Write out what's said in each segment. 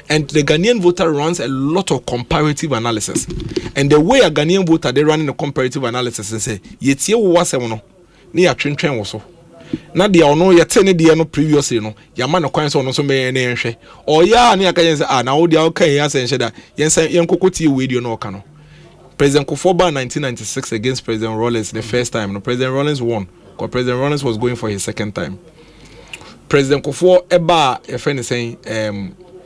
And the Ghanaian voter runs a lot of comparative analysis. And the way a Ghanaian voter, they run in a comparative analysis and say, yet you was a one, near train also. Now they are no yet no previously no yama no kwan so no so me na enhwe o ya na aka yen say now they are okay ya say that yen say yen kokoti we no ka no President Kufuor 1996 against President Rawlings the first time no President Rawlings won because President Rawlings was going for his second time. President Kufuor eba a friend is saying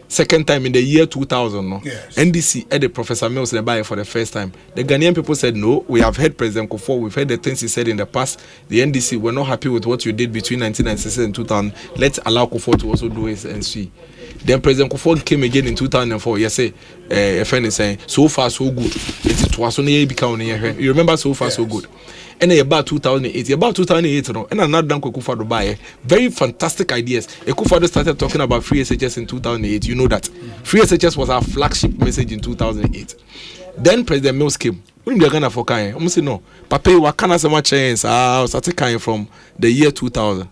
second time in the year 2000 no yes. NDC the Professor Mills the buy for the first time. The Ghanaian people said no, we have heard President Kufuor, we've heard the things he said in the past. The NDC were not happy with what you did between 1996 and 2000. Let's allow Kufuor to also do it and see. Then President Kufuor came again in 2004. Yes, a friend is saying so far so good. It was only become you remember so far yes. so good. And about 2008, no, and another done Kufuor buy very fantastic ideas. Kufuor started talking about free SHS in 2008. You know that free SHS was our flagship message in 2008. Then President Mills came. When they're gonna for kind, almost no. Papa, what can I say much change? Started kind from the year 2000.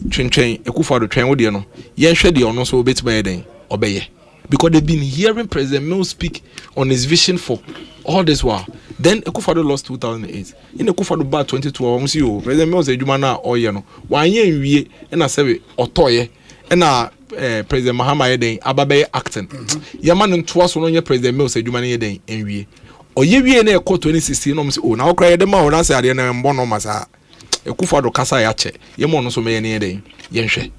Train Kufuor train with you know. Yen share the honor so bit by then obey. Because they've been hearing President Mills speak on his vision for all this while. Then Kufuor lost 2008. In the Kufuor bar 2012, President Mills said, "Jumana or you know, 1 year we and I say Otoye and President Mahama Yeden Ababe acting. Yaman and twice on your President Mills said, "Jumana Yeden and we." Or ye we in a court 2016. Oh, now cry the man answer at the end of Bono Masa. Kufuor Casa Yache, Yamon so many day, Yenshe.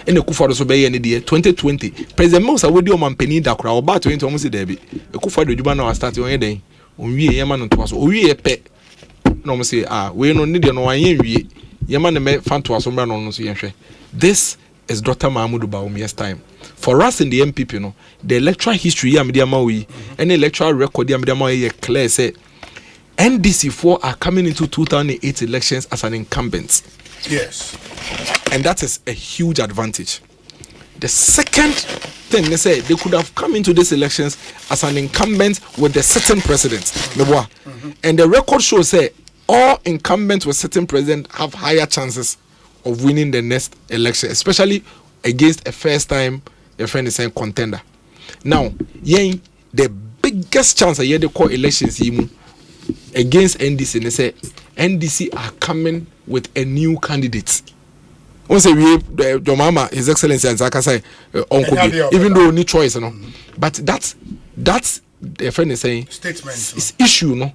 And the Kufuor so be any day 2020. President Mills are with you man penny that crowd about 20 almost Debbie. Kufuor the Jumana starting on day. We yaman to us, we a pet. No, say, we no need no one we yaman me fan to us on no. This is Dr. Mahmoud Bawumia's time. For us in the MPP, you know, the electoral history Yamidiamawi and the electoral record Yamidiamawi clear say NDC4 are coming into 2008 elections as an incumbent. Yes. And that is a huge advantage. The second thing they say they could have come into these elections as an incumbent with the sitting president. And the record shows say all incumbents with sitting president have higher chances of winning the next election, especially against a first time your friend is saying contender. Now, the biggest chance I hear the call elections against NDC, they say NDC are coming with a new candidate. Once we your mama, His Excellency and Zaka say even though any choice, no. But that's the friend is saying statement is issue, no,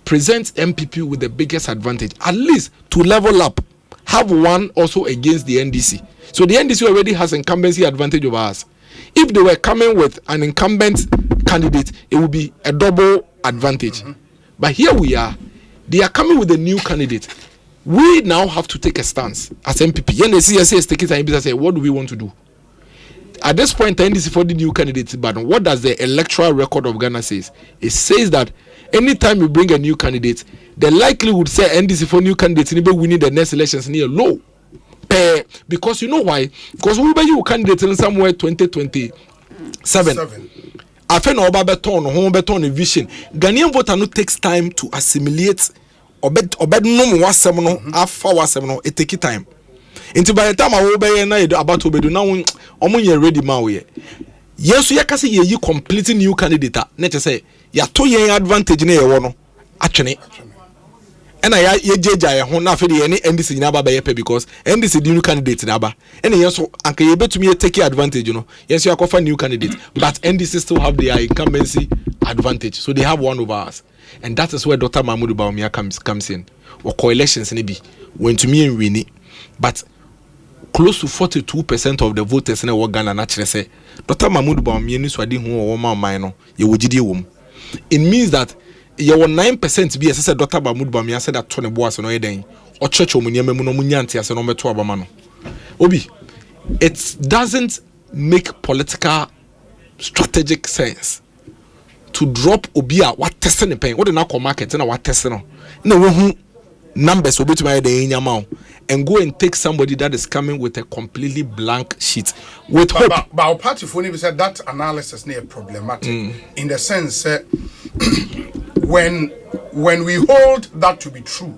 presents MPP with the biggest advantage, at least to level up, have one also against the NDC. So the NDC already has incumbency advantage over us. If they were coming with an incumbent candidate, it would be a double advantage. But here we are, they are coming with a new candidate. We now have to take a stance as MPP. And the CSA is taking time to say, what do we want to do? At this point, NDC for the new candidates, but what does the electoral record of Ghana says? It says that anytime you bring a new candidate, the likelihood say NDC for new candidates will be winning the next elections near low. Because you know why? Because we be you candidate in somewhere 2027. I feel no beton vision. Ghanaian voter no takes time to assimilate. Obed no wasem no afa wasem no it take time. Until by the time I will be na about to be now omo ready ma we. Yes, you can say you completely new candidate. Net say ya to yen advantage na ye wo no atwene. And I ye jeja ho na fe de any NDC na ba be because NDC the new candidate na ba. And yes so anka ye betumi take advantage you know. Yes you offer new candidate but NDC still have their incumbency advantage. So they have one over us. And that is where Dr. Mahmoud Bawumia comes in. Or coalitions maybe when to me and win, but close to 42% of the voters in Ghana naturally say Dr. Mahmoud Bawumia ni swadi hu o ma man ye wogide wom. It means that you 9% be as Dr. Mahmoud Bawumia said that Tony Boas no eden or church omunyame mu no munyanti ase no meto abama no. Obi, it doesn't make political strategic sense to drop obia what testing the pain what the now market and what testing no numbers will be to my day and go and take somebody that is coming with a completely blank sheet with hope. But our party for said that analysis is problematic in the sense when we hold that to be true,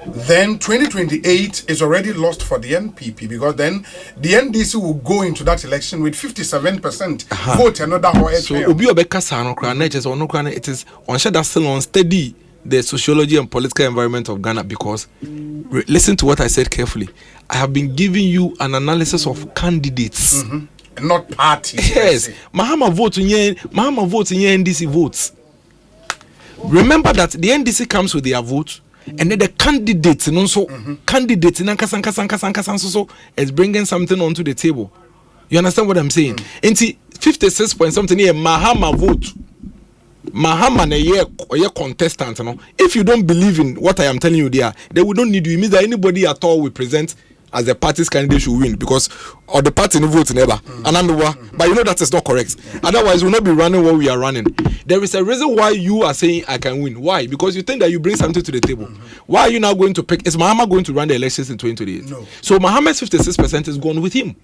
then 2028 is already lost for the NPP, because then the NDC will go into that election with 57% vote another horse. So Obi Obeka Sano Kran, it is on that still on steady the sociology and political environment of Ghana, because listen to what I said carefully. I have been giving you an analysis of candidates, not parties. Yes, Mahama vote in NDC votes. Remember that the NDC comes with their vote, and then the candidates, and also candidates in Ankasan is bringing something onto the table. You understand what I'm saying? And see, 56 point something here, Mahama vote. Mahama a contestant. No? If you don't believe in what I am telling you there, they will don't need you. It means that anybody at all we present as the party's candidate should win, because or the party no vote never. But you know that is not correct. Otherwise, we'll not be running what we are running. There is a reason why you are saying I can win. Why? Because you think that you bring something to the table. Why are you now going to pick? Is Mahama going to run the elections in 2028? No. So Mahama's 56% is gone with him.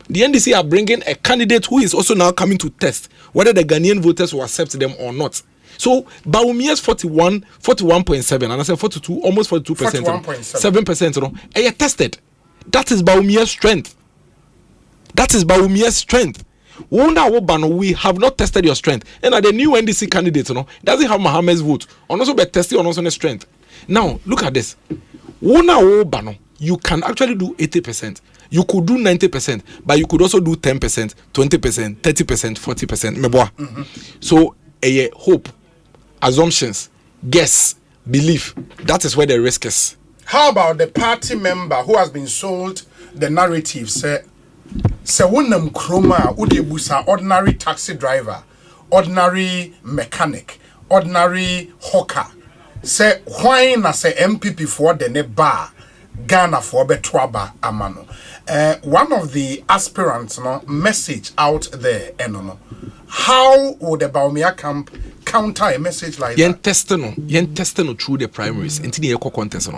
The NDC are bringing a candidate who is also now coming to test whether the Ghanaian voters will accept them or not. So Bawumia's 41.7, and I said 42, almost 42%, 7%. They are tested. That is Bawumia's strength. We have not tested your strength. And the new NDC candidate, doesn't have Mohammed's vote. On also be tested on also the strength. Now look at this. You can actually do 80%. You could do 90%, but you could also do 10%, 20%, 30%, 40%. So hope, assumptions, guess, belief. That is where the risk is. How about the party member who has been sold the narrative? Say wonam kroma udebusa, ordinary taxi driver, ordinary mechanic, ordinary hawker. Say why na say MPP for the bar Ghana for betwaba amano. One of the aspirants message out there, how would the Bawumia camp counter a message like that? Yen through the primaries. Contest.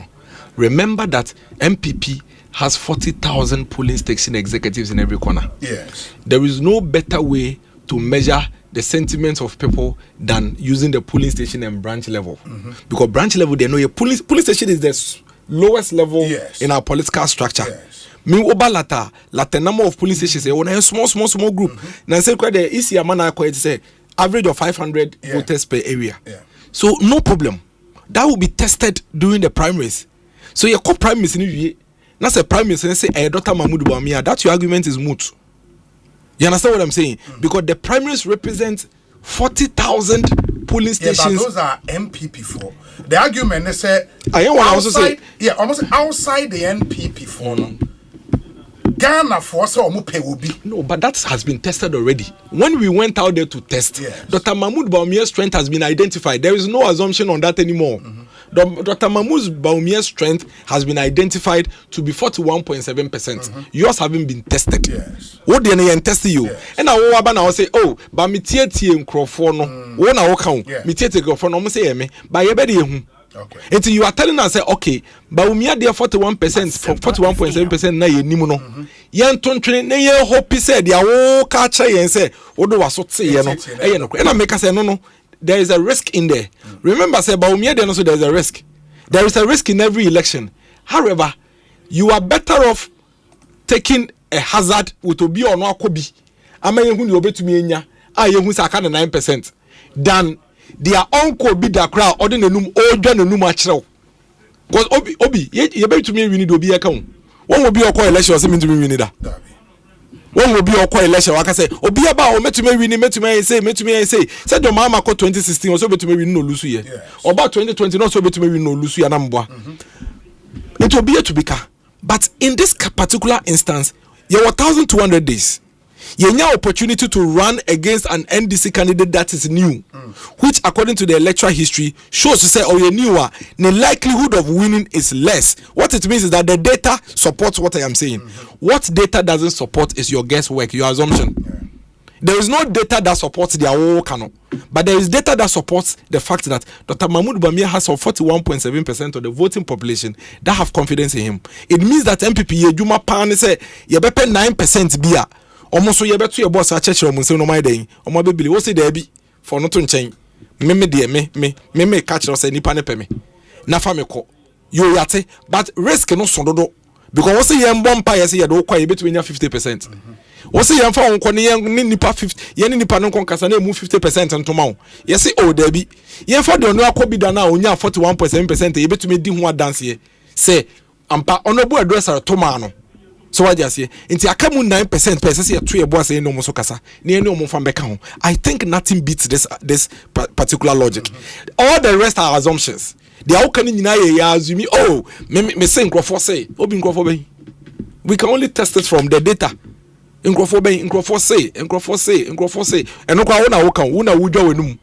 Remember that MPP has 40,000 polling station executives in every corner. Yes. There is no better way to measure the sentiments of people than using the polling station and branch level. Because branch level, they know your polling station is the lowest level in our political structure. Yes. Me obalata number of police stations on a small group. Now say quite the easy amount say average of 500 voters per area. So no problem. That will be tested during the primaries. So your primaries in that's a primaries and say Dr. Mahmoud Bawumia, that your argument is moot. You understand what I'm saying? Because the primaries represent 40,000 polling stations. But those are MPP for. The argument they say outside the NPP for. Ghana for so will be. No, but that has been tested already. When we went out there to test, Dr. Mahmoud Bawumia's strength has been identified. There is no assumption on that anymore. Dr. Mahmoud Bawumia's strength has been identified to be 41.7%. Yours haven't been tested. What do you test you? And I will say, oh, but me tie microphone no. One I count. Me tie microphone no. Say me. But you okay. Until you are telling us, okay, Bawumia there 41%, 41.7% na ye nimu no. Yan ton train na ye hope said ya wo ka cha yen say odo wa so tse ye no. E no. And I make us say no. There is a risk in there. Remember, say Bawumia there also there is a risk. There is a risk in every election. However, you are better off taking a hazard with obi or no akobi. Ama ye hu ni obetumi enya. A ye hu say aka 9% than their uncle be the crowd or the num or done no match. Because Obi, you better to me we need to be a count. One will be a call election or something to me we need that. One will be a call election. Like I say, Obi about met to me we need met to me say said your mama called 2016 or so bet to me we no lose here. Or about 2020 not so bet to me we no lose here number. It will be a to be car. But in this particular instance, you were 1,200 days. You have opportunity to run against an NDC candidate that is new, which according to the electoral history shows to say, oh, you're newer, the likelihood of winning is less. What it means is that the data supports what I am saying. What data doesn't support is your guesswork, your assumption. There is no data that supports their whole canon, but there is data that supports the fact that Dr. Mahmoud Bawumia has 41.7% of the voting population that have confidence in him. It means that MPP Yejuma Pan say you better 9% bia. Almost so you better your boss at church or Munson no my day. Or my baby, what's it there be for not to change? Me catch us any pane peme. Na family call. you yate, but risk no so dodo because what's the young bumpire say you don't quite between 50%. What's the young for on young nipa 50 yen nipa no konkasa na move 50% and tomorrow. Yes, say oh there be yen for the no akobi da na onya 41.7% you betumi di ho dance here. Say ampa honorable addresser tomano. So what you say? Inti akamu 9% person say to your boss say no mo so kasa. Na no mo fa mbeka ho. I think nothing beats this particular logic. All the rest are assumptions. They are can nyina assume oh me say nkrofo say obi nkrofo ben. We can only test it from the data. Nkrofo ben nkrofo say eno kwa wo na wo kan wo na wo dwa wenum.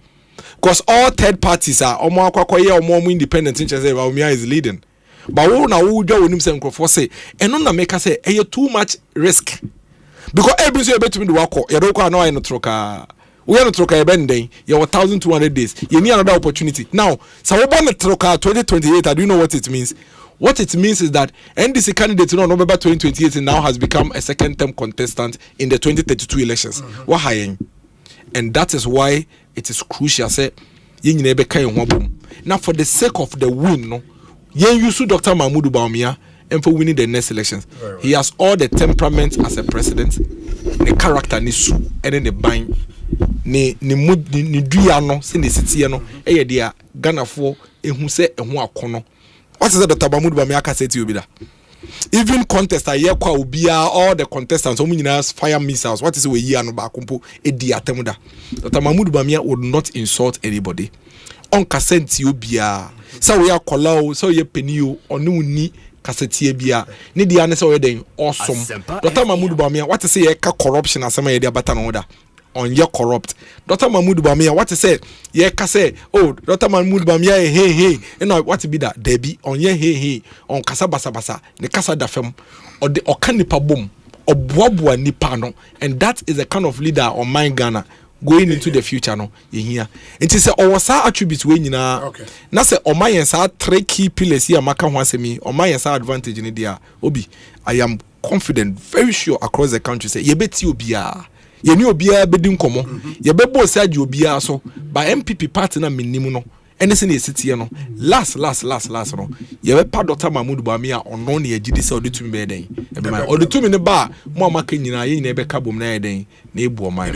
Because all third parties are omo akwakoye omo independent in say Bawumia is leading. But wo na wo dwa wenum say nkrofo say eno na make say too much risk. Because every so betumi do wako ye do kwa na no troka we are not troka ebenden you 1200 days you need another opportunity now so we born troka 2028 do you know what it means? What it means is that NDC candidate in November 2028 now has become a second term contestant in the 2032 elections. And that is why it is crucial say now for the sake of the win no yen use Dr. Mahmoud Bawumia and for winning the next elections. He has all the temperament as a president, the character ni su and then the bind ni mood ni duano se ne sitie no eye dia Ghana fo ehu se ehu akono. What is that Dr. Mahmoud Bawumia ka say to you be that? Even contest a year kwa obia all the contestants so many fire missiles. What is we year no ba kompo e di atemuda. Dr. Mahmoud Bawumia would not insult anybody. On kasenti obia. So we are kola so ye penio onu ni kasetie bia ne dia ne se we den awesome. Dr. Mahmoud Bawumia what is say ka corruption asema ye dia bata no da. On your corrupt Dr. Mahmoud Bawumia what to say ye ka say oh Dr. Mahmoud Bawumia hey you know what to be that debi on ye hey on kasa basa ne kasa da fam or the okanipa boom or boabua nipa no and that is the kind of leader on my Ghana going into the future no ye here it is our sa attributes we nyina okay na say o my yensa 3 key pillars here maka ho asemi o my yensa advantage ni dia obi I am confident very sure across the country say ye beti obia ye ni obia bedi nkomo ye bebo saje obia so by MPP party na minimu no enese na esitie no last no ye be pa Dr. Mahmoud Bawumia ono na yegidi se odetumi be den e be ma odetumi ne ba mo amaka nyina ye nyina be ka bom na ye den na ebu o man